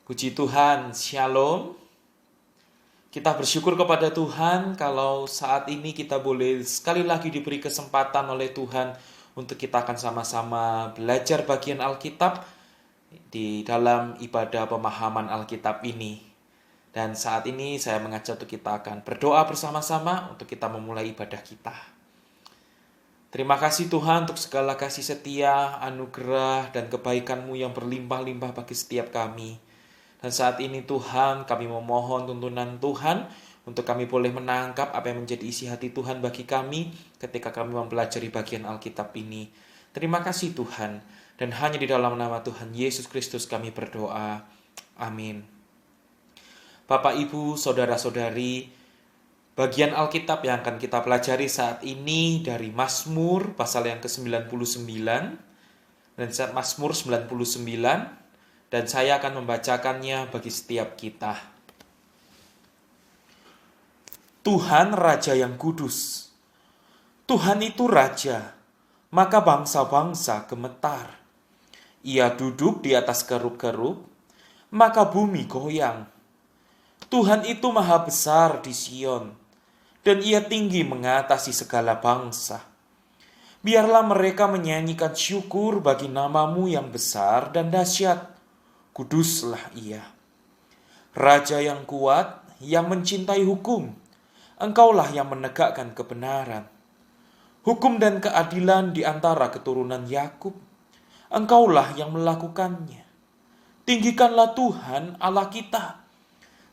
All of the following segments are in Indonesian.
Puji Tuhan, Shalom. Kita bersyukur kepada Tuhan kalau saat ini kita boleh sekali lagi diberi kesempatan oleh Tuhan untuk kita akan sama-sama belajar bagian Alkitab di dalam ibadah pemahaman Alkitab ini. Dan saat ini saya mengajak untuk kita akan berdoa bersama-sama untuk kita memulai ibadah kita. Terima kasih Tuhan untuk segala kasih setia, anugerah, dan kebaikan-Mu yang berlimpah-limpah bagi setiap kami. Dan saat ini Tuhan, kami memohon tuntunan Tuhan untuk kami boleh menangkap apa yang menjadi isi hati Tuhan bagi kami ketika kami mempelajari bagian Alkitab ini. Terima kasih Tuhan, dan hanya di dalam nama Tuhan Yesus Kristus kami berdoa. Amin. Bapak, Ibu, Saudara-saudari, bagian Alkitab yang akan kita pelajari saat ini dari Mazmur pasal yang ke-99 dan Mazmur 99. Dan saya akan membacakannya bagi setiap kita. Tuhan Raja yang kudus. Tuhan itu Raja, maka bangsa-bangsa gemetar. Ia duduk di atas kerub-kerub, maka bumi goyang. Tuhan itu maha besar di Sion, dan ia tinggi mengatasi segala bangsa. Biarlah mereka menyanyikan syukur bagi nama-Mu yang besar dan dahsyat. Kuduslah ia. Raja yang kuat, yang mencintai hukum. Engkaulah yang menegakkan kebenaran. Hukum dan keadilan di antara keturunan Yakub. Engkaulah yang melakukannya. Tinggikanlah Tuhan Allah kita,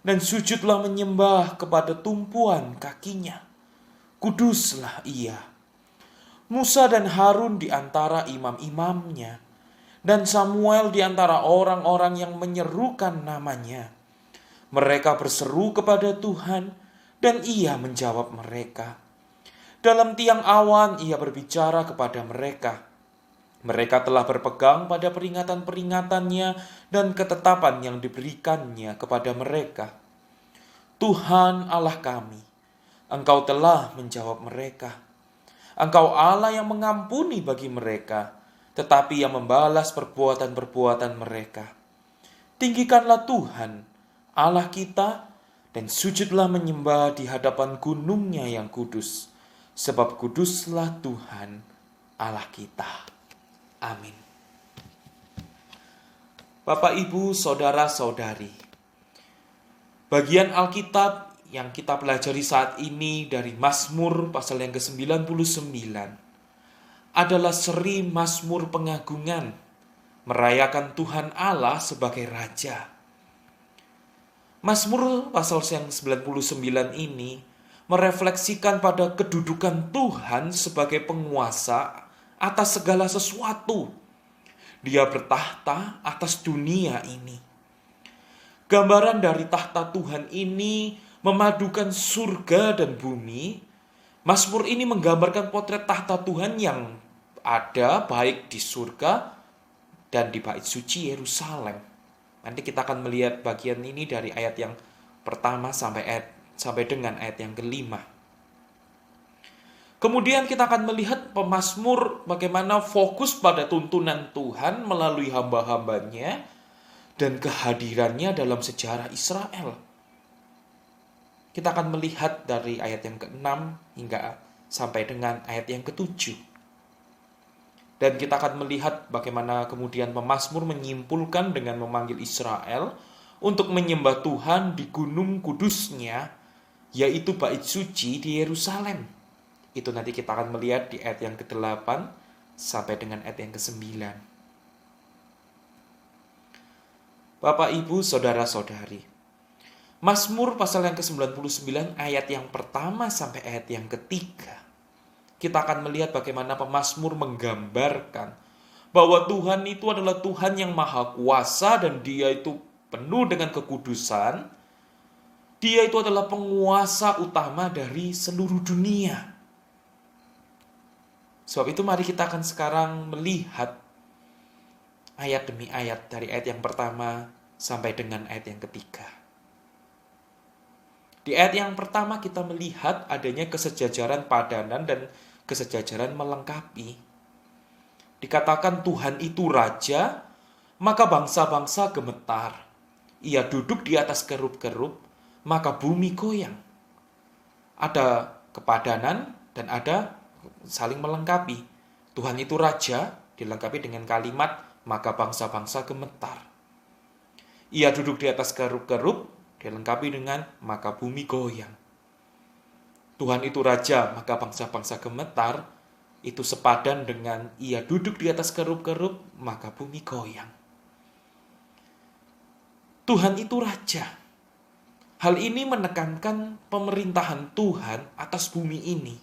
dan sujudlah menyembah kepada tumpuan kakinya. Kuduslah ia. Musa dan Harun di antara imam-imamnya, dan Samuel di antara orang-orang yang menyerukan namanya. Mereka berseru kepada Tuhan, dan ia menjawab mereka. Dalam tiang awan ia berbicara kepada mereka. Mereka telah berpegang pada peringatan-peringatannya dan ketetapan yang diberikannya kepada mereka. Tuhan Allah kami, Engkau telah menjawab mereka. Engkau Allah yang mengampuni bagi mereka, tetapi yang membalas perbuatan-perbuatan mereka. Tinggikanlah Tuhan, Allah kita, dan sujudlah menyembah di hadapan gunungnya yang kudus, sebab kuduslah Tuhan, Allah kita. Amin. Bapak, Ibu, Saudara-saudari, bagian Alkitab yang kita pelajari saat ini dari Mazmur pasal yang ke-99 adalah seri Mazmur pengagungan, merayakan Tuhan Allah sebagai Raja. Mazmur pasal yang 99 ini merefleksikan pada kedudukan Tuhan sebagai penguasa atas segala sesuatu. Dia bertahta atas dunia ini. Gambaran dari tahta Tuhan ini memadukan surga dan bumi. Mazmur ini menggambarkan potret tahta Tuhan yang ada baik di surga dan di bait suci Yerusalem. Nanti kita akan melihat bagian ini dari ayat yang pertama sampai dengan ayat yang kelima. Kemudian kita akan melihat pemazmur bagaimana fokus pada tuntunan Tuhan melalui hamba-hambanya dan kehadirannya dalam sejarah Israel. Kita akan melihat dari ayat yang ke-6 hingga sampai dengan ayat yang ke-7. Dan kita akan melihat bagaimana kemudian pemazmur menyimpulkan dengan memanggil Israel untuk menyembah Tuhan di gunung kudusnya, yaitu bait suci di Yerusalem. Itu nanti kita akan melihat di ayat yang ke-8 sampai dengan ayat yang ke-9. Bapak, Ibu, Saudara-saudari, Mazmur pasal yang ke-99 ayat yang pertama sampai ayat yang ketiga. Kita akan melihat bagaimana pemazmur menggambarkan bahwa Tuhan itu adalah Tuhan yang maha kuasa dan dia itu penuh dengan kekudusan. Dia itu adalah penguasa utama dari seluruh dunia. Sebab itu mari kita akan sekarang melihat ayat demi ayat dari ayat yang pertama sampai dengan ayat yang ketiga. Di ayat yang pertama kita melihat adanya kesejajaran padanan dan kesejajaran melengkapi. Dikatakan Tuhan itu Raja, maka bangsa-bangsa gemetar. ia duduk di atas kerub-kerub, maka bumi goyang. Ada kepadanan dan ada saling melengkapi. Tuhan itu raja, dilengkapi dengan kalimat, maka bangsa-bangsa gemetar. Ia duduk di atas kerub-kerub, dilengkapi dengan, maka bumi goyang. Tuhan itu raja, maka bangsa-bangsa gemetar, itu sepadan dengan ia duduk di atas kerub-kerub, maka bumi goyang. Tuhan itu raja. Hal ini menekankan pemerintahan Tuhan atas bumi ini.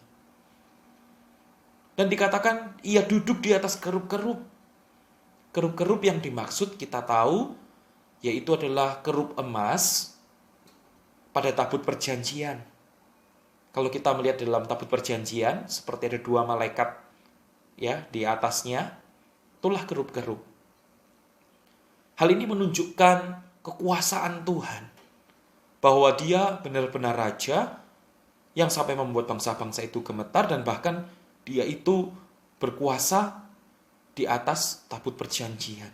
Dan dikatakan ia duduk di atas kerub-kerub. Kerub-kerub yang dimaksud kita tahu, yaitu adalah kerub emas pada tabut perjanjian. Kalau kita melihat dalam tabut perjanjian, seperti ada dua malaikat ya di atasnya, itulah kerub-kerub. Hal ini menunjukkan kekuasaan Tuhan, bahwa dia benar-benar raja yang sampai membuat bangsa-bangsa itu gemetar, dan bahkan dia itu berkuasa di atas tabut perjanjian.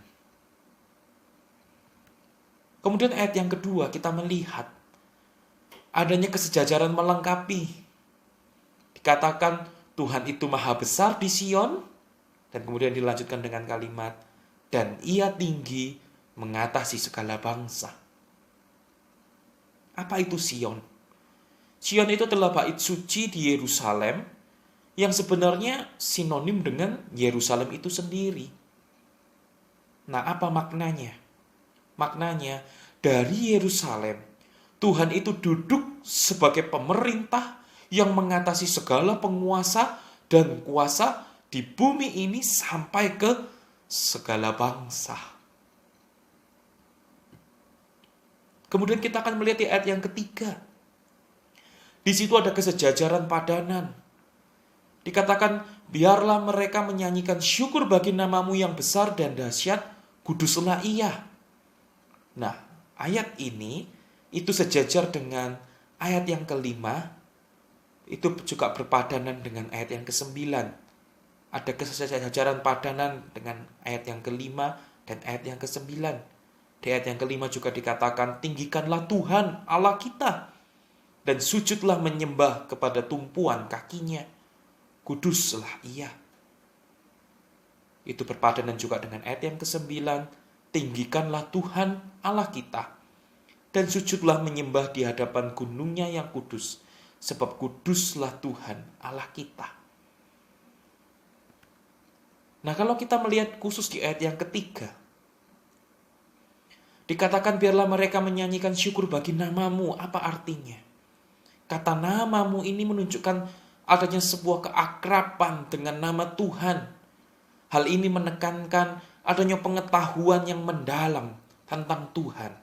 Kemudian ayat yang kedua kita melihat adanya kesejajaran melengkapi. Dikatakan Tuhan itu maha besar di Sion, dan kemudian dilanjutkan dengan kalimat, dan ia tinggi mengatasi segala bangsa. Apa itu Sion? Sion itu adalah bait suci di Yerusalem yang sebenarnya sinonim dengan Yerusalem itu sendiri. Nah, apa maknanya? Maknanya, dari Yerusalem, Tuhan itu duduk sebagai pemerintah yang mengatasi segala penguasa dan kuasa di bumi ini sampai ke segala bangsa. Kemudian kita akan melihat di ayat yang ketiga. Di situ ada kesejajaran padanan. Dikatakan, biarlah mereka menyanyikan syukur bagi namamu yang besar dan dahsyat, kuduslah ia. Nah, ayat ini itu sejajar dengan ayat yang kelima, itu juga berpadanan dengan ayat yang kesembilan. Ada kesejajaran padanan dengan ayat yang kelima dan ayat yang kesembilan. Di ayat yang kelima juga dikatakan, tinggikanlah Tuhan Allah kita, dan sujudlah menyembah kepada tumpuan kakinya, kuduslah ia. Itu berpadanan juga dengan ayat yang kesembilan, tinggikanlah Tuhan Allah kita, dan sujudlah menyembah di hadapan gunungnya yang kudus, sebab kuduslah Tuhan Allah kita. Nah, kalau kita melihat khusus di ayat yang ketiga, dikatakan biarlah mereka menyanyikan syukur bagi namamu. Apa artinya? Kata namamu ini menunjukkan adanya sebuah keakraban dengan nama Tuhan. Hal ini menekankan adanya pengetahuan yang mendalam tentang Tuhan.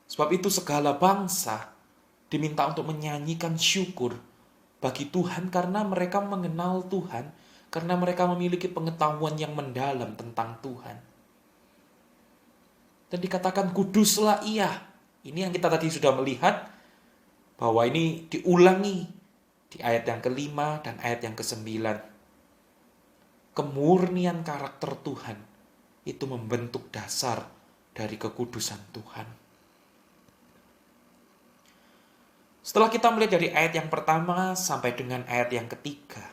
Sebab itu segala bangsa diminta untuk menyanyikan syukur bagi Tuhan karena mereka mengenal Tuhan, karena mereka memiliki pengetahuan yang mendalam tentang Tuhan. Dan dikatakan kuduslah ia. Ini yang kita tadi sudah melihat, bahwa ini diulangi di ayat yang kelima dan ayat yang kesembilan. Kemurnian karakter Tuhan itu membentuk dasar dari kekudusan Tuhan. Setelah kita melihat dari ayat yang pertama sampai dengan ayat yang ketiga,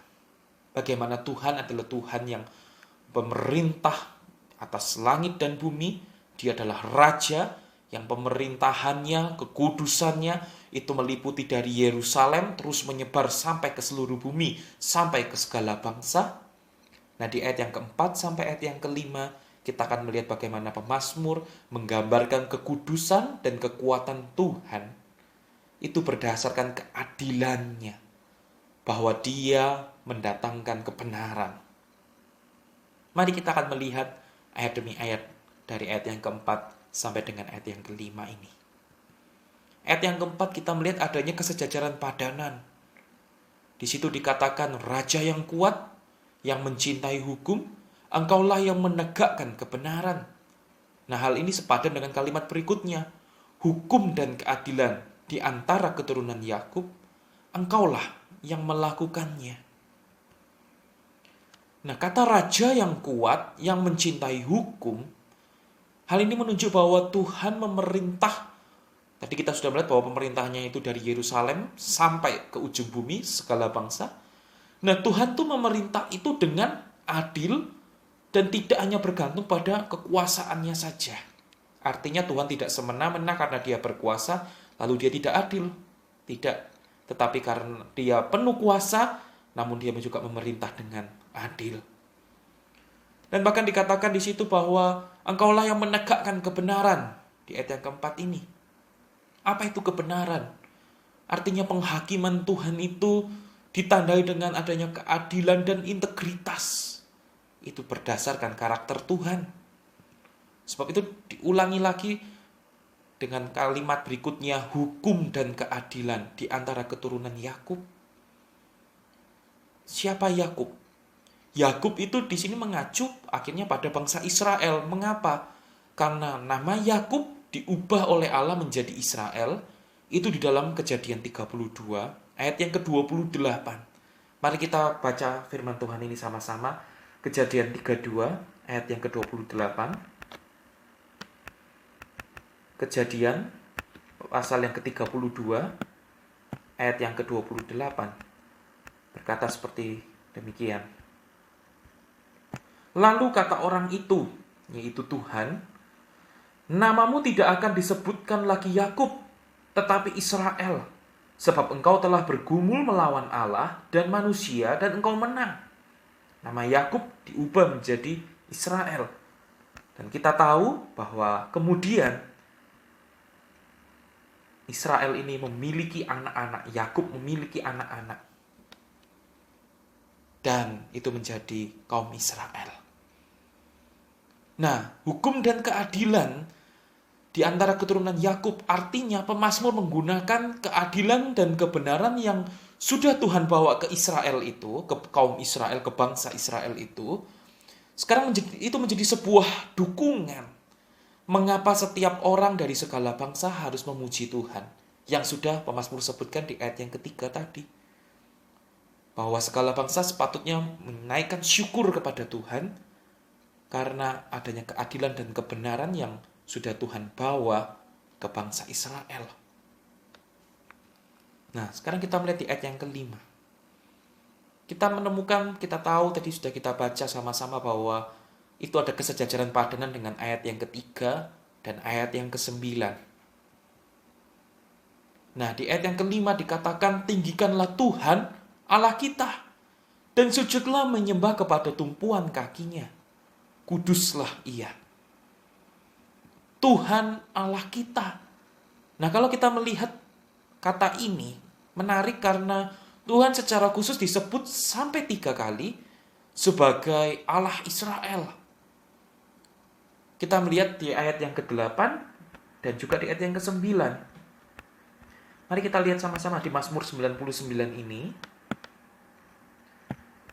bagaimana Tuhan adalah Tuhan yang pemerintah atas langit dan bumi. Dia adalah raja yang pemerintahannya, kekudusannya itu meliputi dari Yerusalem terus menyebar sampai ke seluruh bumi, sampai ke segala bangsa. Nah, di ayat yang keempat sampai ayat yang kelima, kita akan melihat bagaimana pemazmur menggambarkan kekudusan dan kekuatan Tuhan. Itu berdasarkan keadilannya, bahwa dia mendatangkan kebenaran. Mari kita akan melihat ayat demi ayat dari ayat yang keempat sampai dengan ayat yang kelima ini. Ayat yang keempat kita melihat adanya kesejajaran padanan. Di situ dikatakan, raja yang kuat, yang mencintai hukum, engkaulah yang menegakkan kebenaran. Nah, hal ini sepadan dengan kalimat berikutnya, hukum dan keadilan di antara keturunan Yakub, engkaulah yang melakukannya. Nah, kata raja yang kuat, yang mencintai hukum, Hal ini menunjuk bahwa Tuhan memerintah. Tadi kita sudah melihat bahwa pemerintahnya itu dari Yerusalem sampai ke ujung bumi, segala bangsa. Nah, Tuhan tuh memerintah itu dengan adil dan tidak hanya bergantung pada kekuasaannya saja. Artinya Tuhan tidak semena-mena karena dia berkuasa, lalu dia tidak adil. Tidak. Tetapi karena dia penuh kuasa, namun dia juga memerintah dengan adil. Dan bahkan dikatakan di situ bahwa engkaulah yang menegakkan kebenaran. Di ayat yang keempat ini. Apa itu kebenaran? Artinya penghakiman Tuhan itu ditandai dengan adanya keadilan dan integritas. Itu berdasarkan karakter Tuhan. Sebab itu diulangi lagi dengan kalimat berikutnya, hukum dan keadilan di antara keturunan Yakub. Siapa Yakub? Yakub itu di sini mengacu akhirnya pada bangsa Israel. Mengapa? Karena nama Yakub diubah oleh Allah menjadi Israel, itu di dalam Kejadian 32 ayat yang ke-28. Mari kita baca firman Tuhan ini sama-sama. Kejadian 32 ayat yang ke-28. Kejadian pasal yang ke-32 ayat yang ke-28 berkata seperti demikian. Lalu kata orang itu, yaitu Tuhan, namamu tidak akan disebutkan lagi Yakub, tetapi Israel, sebab engkau telah bergumul melawan Allah dan manusia dan engkau menang. Nama Yakub diubah menjadi Israel. Dan kita tahu bahwa kemudian Israel ini memiliki anak-anak, Yakub memiliki anak-anak. Dan itu menjadi kaum Israel. Nah, hukum dan keadilan di antara keturunan Yakub artinya pemazmur menggunakan keadilan dan kebenaran yang sudah Tuhan bawa ke Israel itu, ke kaum Israel, ke bangsa Israel itu. Sekarang itu menjadi sebuah dukungan. Mengapa setiap orang dari segala bangsa harus memuji Tuhan? Yang sudah pemazmur sebutkan di ayat yang ketiga tadi. Bahwa segala bangsa sepatutnya menaikkan syukur kepada Tuhan karena adanya keadilan dan kebenaran yang sudah Tuhan bawa ke bangsa Israel. Nah, sekarang kita melihat di ayat yang kelima. Kita menemukan, kita tahu tadi sudah kita baca sama-sama bahwa itu ada kesejajaran padanan dengan ayat yang ketiga dan ayat yang kesembilan. Nah, di ayat yang kelima dikatakan, tinggikanlah Tuhan Allah kita dan sujudlah menyembah kepada tumpuan kakinya. Kuduslah ia. Tuhan Allah kita. Nah, kalau kita melihat kata ini, menarik karena Tuhan secara khusus disebut sampai 3 kali sebagai Allah Israel. Kita melihat di ayat yang ke-8 dan juga di ayat yang ke-9. Mari kita lihat sama-sama di Mazmur 99 ini.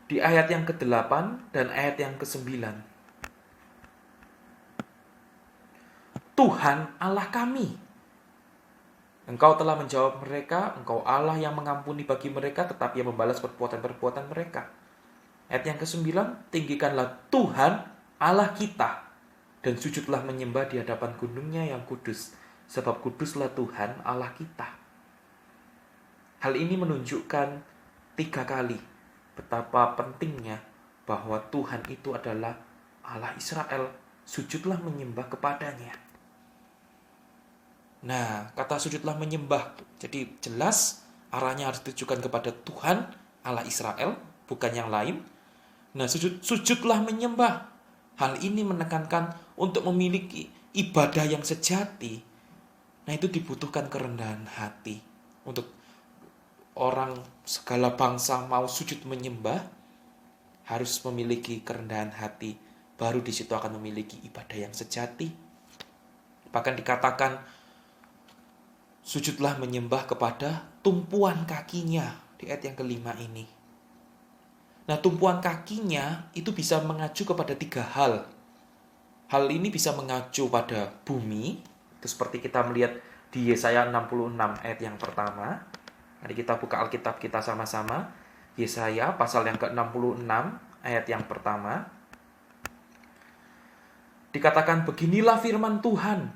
Di ayat yang ke-8 dan ayat yang ke-9. Tuhan Allah kami. Engkau telah menjawab mereka, Engkau Allah yang mengampuni bagi mereka, tetapi yang membalas perbuatan-perbuatan mereka. Ayat yang ke-9, tinggikanlah Tuhan Allah kita, dan sujudlah menyembah di hadapan gunungnya yang kudus, sebab kuduslah Tuhan Allah kita. Hal ini menunjukkan 3 kali betapa pentingnya bahwa Tuhan itu adalah Allah Israel, sujudlah menyembah kepadanya. Nah, kata sujudlah menyembah, jadi jelas arahnya harus ditujukan kepada Tuhan Allah Israel, bukan yang lain. Nah, sujudlah menyembah. Hal ini menekankan untuk memiliki ibadah yang sejati. Nah, itu dibutuhkan kerendahan hati. Untuk orang segala bangsa mau sujud menyembah, harus memiliki kerendahan hati. Baru di situ akan memiliki ibadah yang sejati. Bahkan dikatakan, sujudlah menyembah kepada tumpuan kakinya. Di ayat yang kelima ini. Nah, tumpuan kakinya itu bisa mengacu kepada 3 hal. Hal ini bisa mengacu pada bumi. Itu seperti kita melihat di Yesaya 66 ayat yang pertama. Mari kita buka Alkitab kita sama-sama. Yesaya pasal yang ke-66 ayat yang pertama. Dikatakan, beginilah firman Tuhan,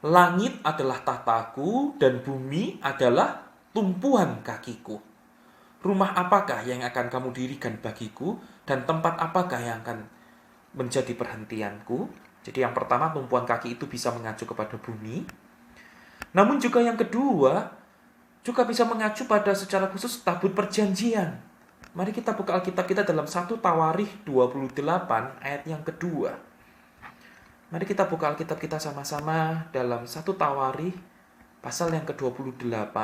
langit adalah tahtaku dan bumi adalah tumpuan kakiku. Rumah apakah yang akan kamu dirikan bagiku, dan tempat apakah yang akan menjadi perhentianku? Jadi yang pertama, tumpuan kaki itu bisa mengacu kepada bumi. Namun juga yang kedua, juga bisa mengacu pada secara khusus tabut perjanjian. Mari kita buka Alkitab kita dalam 1 Tawarikh 28 ayat yang kedua. Mari kita buka Alkitab kita sama-sama dalam 1 Tawarikh pasal yang ke-28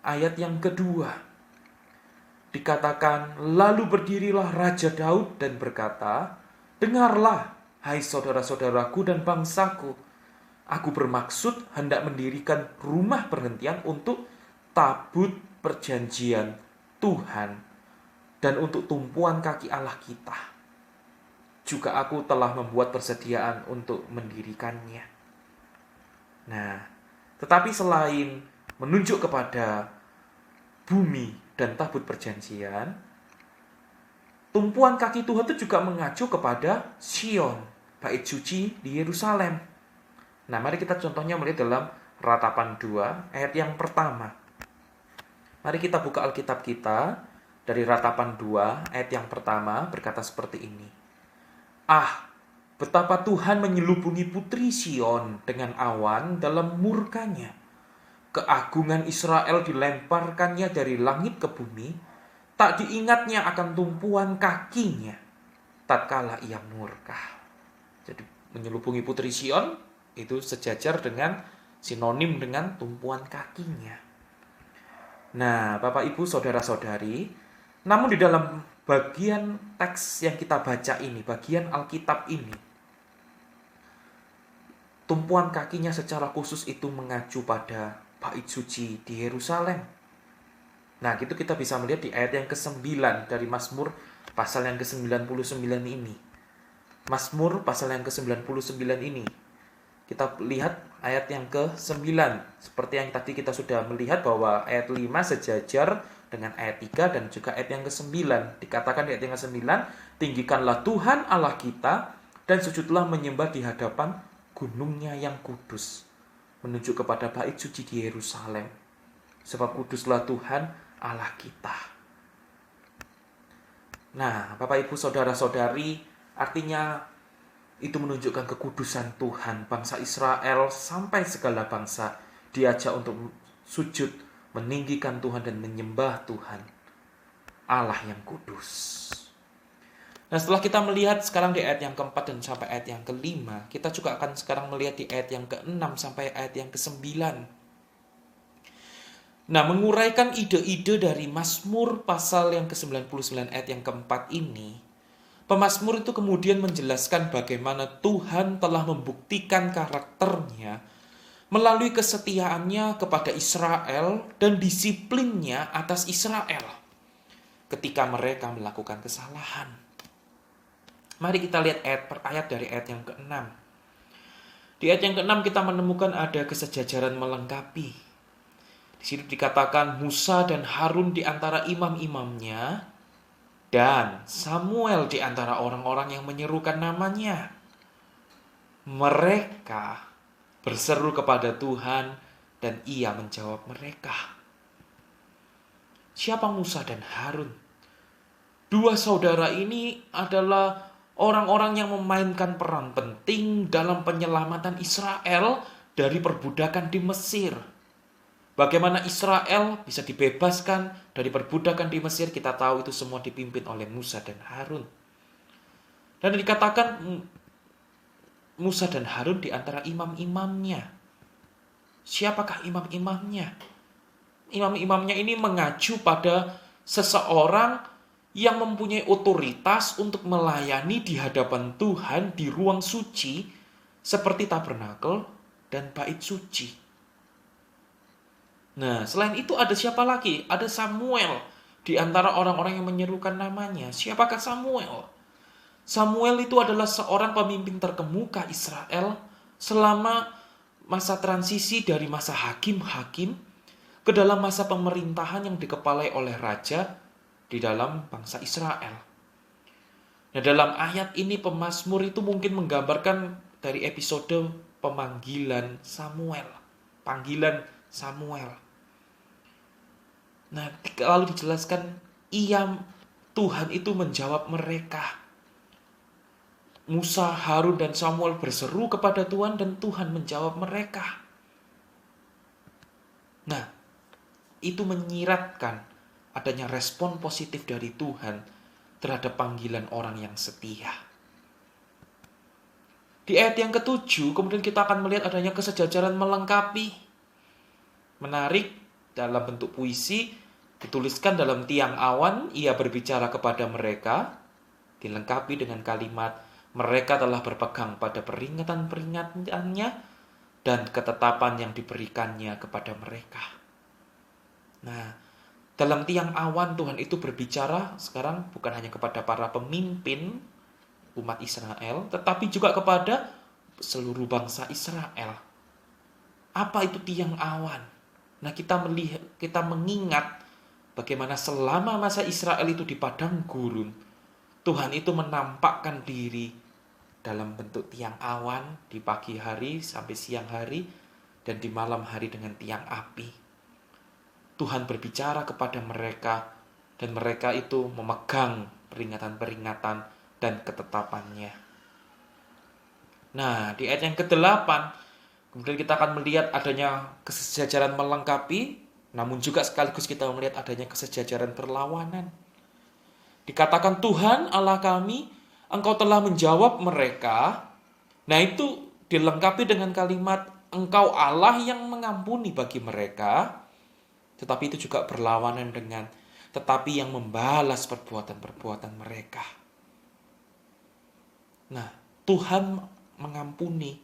ayat yang kedua. Dikatakan, lalu berdirilah Raja Daud dan berkata, dengarlah, hai saudara-saudaraku dan bangsaku, aku bermaksud hendak mendirikan rumah perhentian untuk tabut perjanjian Tuhan dan untuk tumpuan kaki Allah kita. Juga aku telah membuat persediaan untuk mendirikannya. Nah, tetapi selain menunjuk kepada bumi dan tabut perjanjian, tumpuan kaki Tuhan itu juga mengacu kepada Sion, bait suci di Yerusalem. Nah, mari kita contohnya melihat dalam Ratapan 2 ayat yang pertama. Mari kita buka Alkitab kita dari Ratapan 2 ayat yang pertama berkata seperti ini. Ah, betapa Tuhan menyelubungi putri Sion dengan awan dalam murkanya. Keagungan Israel dilemparkannya dari langit ke bumi, tak diingatnya akan tumpuan kakinya tatkala ia murka. Jadi menyelubungi putri Sion itu sejajar dengan sinonim dengan tumpuan kakinya. Nah, Bapak Ibu saudara-saudari, namun di dalam bagian teks yang kita baca ini, bagian Alkitab ini, tumpuan kakinya secara khusus itu mengacu pada bait suci di Yerusalem. Nah, itu kita bisa melihat di ayat yang ke-9 dari Mazmur pasal yang ke-99 ini. Mazmur pasal yang ke-99 ini. Kita lihat ayat yang ke-9. Seperti yang tadi kita sudah melihat bahwa ayat 5 sejajar dengan ayat 3 dan juga ayat yang ke-9. Dikatakan di ayat yang ke-9, tinggikanlah Tuhan Allah kita dan sujudlah menyembah di hadapan gunungnya yang kudus. Menunjuk kepada bait suci di Yerusalem. Sebab kuduslah Tuhan Allah kita. Nah, Bapak Ibu saudara-saudari, artinya itu menunjukkan kekudusan Tuhan. Bangsa Israel sampai segala bangsa diajak untuk sujud, meninggikan Tuhan dan menyembah Tuhan, Allah yang kudus. Nah, setelah kita melihat sekarang di ayat yang keempat dan sampai ayat yang kelima, kita juga akan sekarang melihat di ayat yang ke-6 sampai ayat yang ke-9. Nah, menguraikan ide-ide dari Mazmur pasal yang ke-99 ayat yang keempat ini, pemazmur itu kemudian menjelaskan bagaimana Tuhan telah membuktikan karakternya melalui kesetiaannya kepada Israel dan disiplinnya atas Israel ketika mereka melakukan kesalahan. Mari kita lihat ayat per ayat dari ayat yang ke-6. Di ayat yang ke-6 kita menemukan ada kesejajaran melengkapi. Di situ dikatakan Musa dan Harun di antara imam-imamnya dan Samuel di antara orang-orang yang menyerukan namanya. Mereka berseru kepada Tuhan dan ia menjawab mereka. Siapa Musa dan Harun? Dua saudara ini adalah orang-orang yang memainkan peran penting dalam penyelamatan Israel dari perbudakan di Mesir. Bagaimana Israel bisa dibebaskan dari perbudakan di Mesir, kita tahu itu semua dipimpin oleh Musa dan Harun. Dan dikatakan Musa dan Harun di antara imam-imamnya. Siapakah imam-imamnya? Imam-imamnya ini mengacu pada seseorang yang mempunyai otoritas untuk melayani di hadapan Tuhan di ruang suci seperti tabernakel dan bait suci. Nah, selain itu ada siapa lagi? Ada Samuel di antara orang-orang yang menyerukan namanya. Siapakah Samuel? Samuel itu adalah seorang pemimpin terkemuka Israel selama masa transisi dari masa hakim-hakim ke dalam masa pemerintahan yang dikepalai oleh raja di dalam bangsa Israel. Nah, dalam ayat ini pemazmur itu mungkin menggambarkan dari episode pemanggilan Samuel. Panggilan Samuel. Nah, lalu dijelaskan Tuhan itu menjawab mereka. Musa, Harun, dan Samuel berseru kepada Tuhan dan Tuhan menjawab mereka. Nah, itu menyiratkan adanya respon positif dari Tuhan terhadap panggilan orang yang setia. Di ayat yang ke-7, kemudian kita akan melihat adanya kesejajaran melengkapi. Menarik, dalam bentuk puisi, dituliskan dalam tiang awan, ia berbicara kepada mereka, dilengkapi dengan kalimat, mereka telah berpegang pada peringatan-peringatannya dan ketetapan yang diberikannya kepada mereka. Nah, dalam tiang awan Tuhan itu berbicara sekarang bukan hanya kepada para pemimpin umat Israel, tetapi juga kepada seluruh bangsa Israel. Apa itu tiang awan? Nah, kita mengingat bagaimana selama masa Israel itu di padang gurun, Tuhan itu menampakkan diri dalam bentuk tiang awan di pagi hari sampai siang hari dan di malam hari dengan tiang api. Tuhan berbicara kepada mereka dan mereka itu memegang peringatan-peringatan dan ketetapannya. Nah, di ayat yang ke-8 kemudian kita akan melihat adanya kesejajaran melengkapi, namun juga sekaligus kita melihat adanya kesejajaran perlawanan. Dikatakan Tuhan Allah kami, Engkau telah menjawab mereka. Nah, itu dilengkapi dengan kalimat Engkau Allah yang mengampuni bagi mereka, tetapi itu juga berlawanan dengan tetapi yang membalas perbuatan-perbuatan mereka. Nah, Tuhan mengampuni,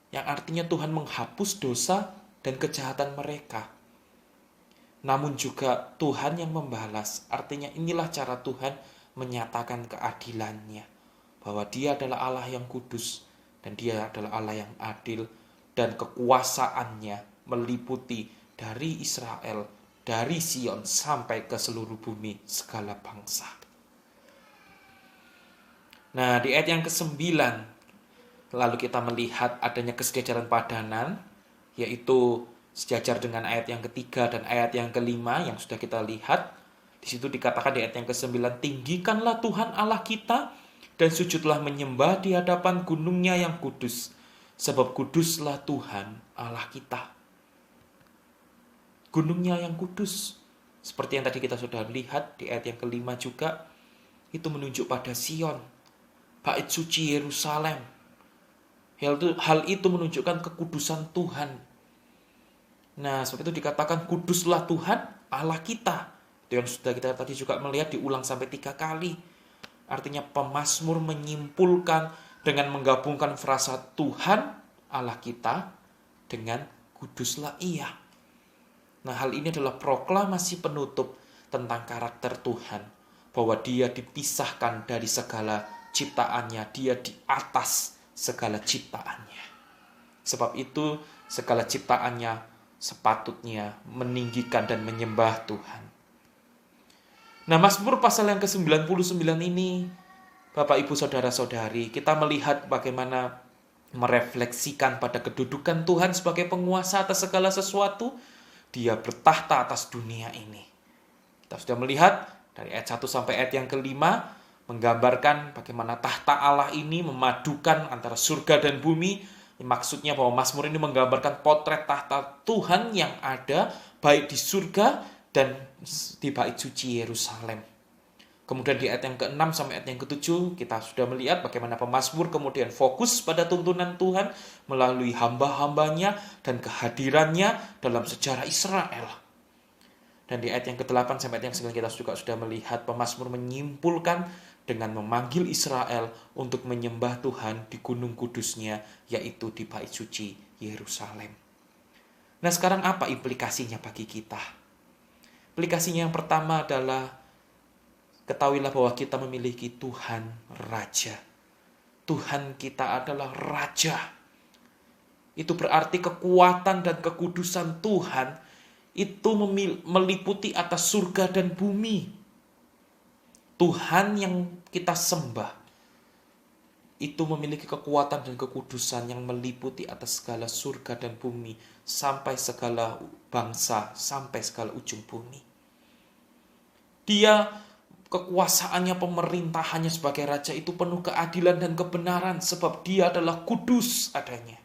yang artinya Tuhan menghapus dosa dan kejahatan mereka. Namun juga Tuhan yang membalas, artinya inilah cara Tuhan menyatakan keadilannya. Bahwa Dia adalah Allah yang kudus dan Dia adalah Allah yang adil dan kekuasaannya meliputi dari Israel, dari Sion sampai ke seluruh bumi segala bangsa. Nah, di ayat yang ke-9 lalu kita melihat adanya kesejajaran padanan, yaitu sejajar dengan ayat yang ketiga dan ayat yang kelima yang sudah kita lihat. Di situ dikatakan di ayat yang ke-9, tinggikanlah Tuhan Allah kita dan sujudlah menyembah di hadapan gunungnya yang kudus, sebab kuduslah Tuhan Allah kita. Gunungnya yang kudus, seperti yang tadi kita sudah lihat di ayat yang kelima juga, itu menunjuk pada Sion, bait suci Yerusalem. Hal itu menunjukkan kekudusan Tuhan. Nah, sebab itu dikatakan kuduslah Tuhan Allah kita. Itu yang sudah kita tadi juga melihat diulang sampai 3 kali. Artinya pemazmur menyimpulkan dengan menggabungkan frasa Tuhan Allah kita dengan kuduslah Ia. Nah, hal ini adalah proklamasi penutup tentang karakter Tuhan. Bahwa Dia dipisahkan dari segala ciptaannya. Dia di atas segala ciptaannya. Sebab itu segala ciptaannya sepatutnya meninggikan dan menyembah Tuhan. Nah, Mazmur pasal yang ke-99 ini, Bapak Ibu Saudara-saudari, kita melihat bagaimana merefleksikan pada kedudukan Tuhan sebagai penguasa atas segala sesuatu. Dia bertahta atas dunia ini. Kita sudah melihat dari ayat 1 sampai ayat yang kelima, menggambarkan bagaimana tahta Allah ini memadukan antara surga dan bumi. Maksudnya bahwa Mazmur ini menggambarkan potret tahta Tuhan yang ada baik di surga dan di bait suci Yerusalem. Kemudian di ayat yang ke-6 sampai ayat yang ke-7 kita sudah melihat bagaimana pemazmur kemudian fokus pada tuntunan Tuhan melalui hamba-hambanya dan kehadirannya dalam sejarah Israel. Dan di ayat yang ke-8 sampai ayat yang ke-9 kita juga sudah melihat pemazmur menyimpulkan dengan memanggil Israel untuk menyembah Tuhan di gunung kudusnya, yaitu di bait suci Yerusalem. Nah, sekarang apa implikasinya bagi kita? Implikasinya yang pertama adalah ketahuilah bahwa kita memiliki Tuhan Raja. Tuhan kita adalah Raja. Itu berarti kekuatan dan kekudusan Tuhan itu meliputi atas surga dan bumi. Tuhan yang kita sembah itu memiliki kekuatan dan kekudusan yang meliputi atas segala surga dan bumi, sampai segala bangsa, sampai segala ujung bumi. Dia, kekuasaannya, pemerintahannya sebagai raja itu penuh keadilan dan kebenaran, sebab dia adalah kudus adanya.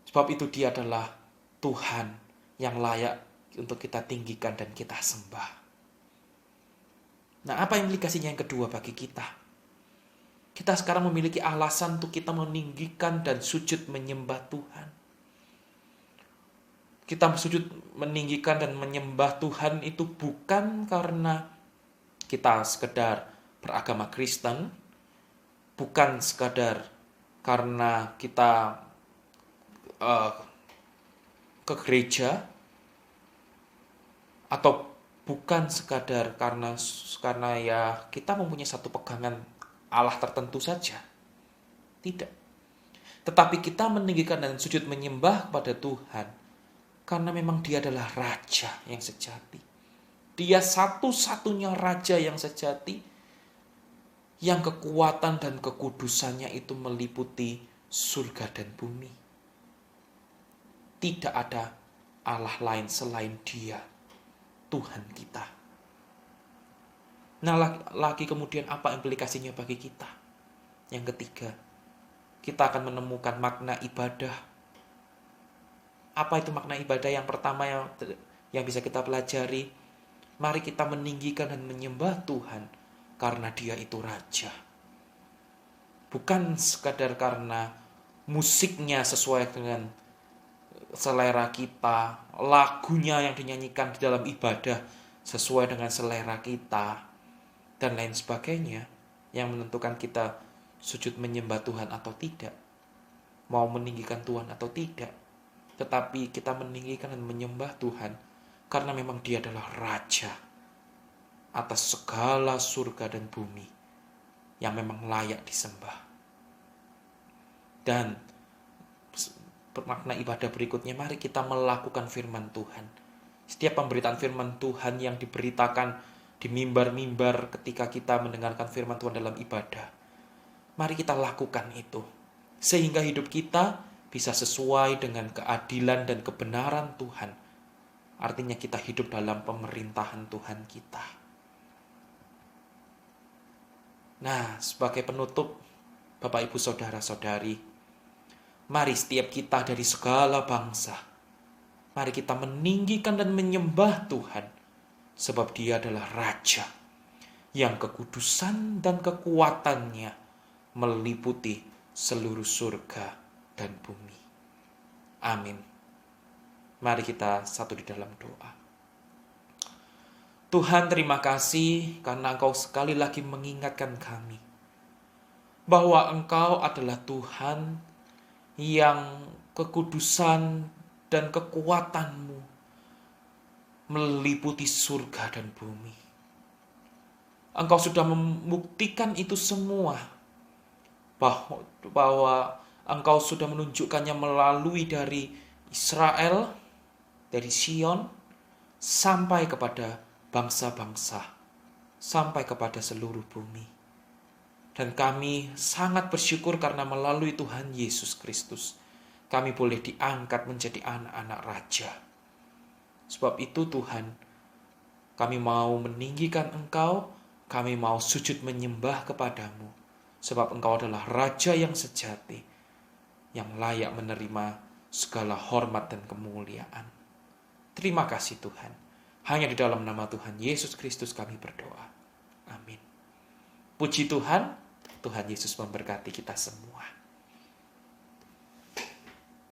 Sebab itu dia adalah Tuhan yang layak untuk kita tinggikan dan kita sembah. Nah, apa implikasinya yang kedua bagi kita? Kita sekarang memiliki alasan untuk kita meninggikan dan sujud menyembah Tuhan. Kita sujud meninggikan dan menyembah Tuhan itu bukan karena kita sekedar beragama Kristen, bukan sekadar karena kita ke gereja, atau bukan sekadar karena ya kita mempunyai satu pegangan Allah tertentu saja. Tidak. Tetapi kita meninggikan dan sujud menyembah kepada Tuhan karena memang dia adalah raja yang sejati. Dia satu-satunya raja yang sejati, yang kekuatan dan kekudusannya itu meliputi surga dan bumi. Tidak ada Allah lain selain dia, Tuhan kita. Nah, lagi kemudian apa implikasinya bagi kita? Yang ketiga, kita akan menemukan makna ibadah. Apa itu makna ibadah? Yang pertama yang bisa kita pelajari, mari kita meninggikan dan menyembah Tuhan karena dia itu raja. Bukan sekadar karena musiknya sesuai dengan selera kita, lagunya yang dinyanyikan di dalam ibadah sesuai dengan selera kita, dan lain sebagainya, yang menentukan kita sujud menyembah Tuhan atau tidak, mau meninggikan Tuhan atau tidak. Tetapi kita meninggikan dan menyembah Tuhan karena memang dia adalah raja atas segala surga dan bumi yang memang layak disembah. Dan makna ibadah berikutnya, mari kita melakukan firman Tuhan. Setiap pemberitaan firman Tuhan yang diberitakan di mimbar-mimbar ketika kita mendengarkan firman Tuhan dalam ibadah, mari kita lakukan itu, sehingga hidup kita bisa sesuai dengan keadilan dan kebenaran Tuhan. Artinya kita hidup dalam pemerintahan Tuhan kita. Nah, sebagai penutup, Bapak Ibu Saudara-saudari, mari setiap kita dari segala bangsa, mari kita meninggikan dan menyembah Tuhan, sebab dia adalah raja yang kekudusan dan kekuatannya meliputi seluruh surga dan bumi. Amin. Mari kita satu di dalam doa. Tuhan, terima kasih karena Engkau sekali lagi mengingatkan kami bahwa Engkau adalah Tuhan yang kekudusan dan kekuatan-Mu meliputi surga dan bumi. Engkau sudah membuktikan itu semua, bahwa Engkau sudah menunjukkannya melalui dari Israel, dari Sion, sampai kepada bangsa-bangsa, sampai kepada seluruh bumi. Dan kami sangat bersyukur karena melalui Tuhan Yesus Kristus, kami boleh diangkat menjadi anak-anak raja. Sebab itu Tuhan, kami mau meninggikan Engkau, kami mau sujud menyembah kepadamu. Sebab Engkau adalah Raja yang sejati, yang layak menerima segala hormat dan kemuliaan. Terima kasih Tuhan. Hanya di dalam nama Tuhan Yesus Kristus kami berdoa. Amin. Puji Tuhan, Tuhan Yesus memberkati kita semua.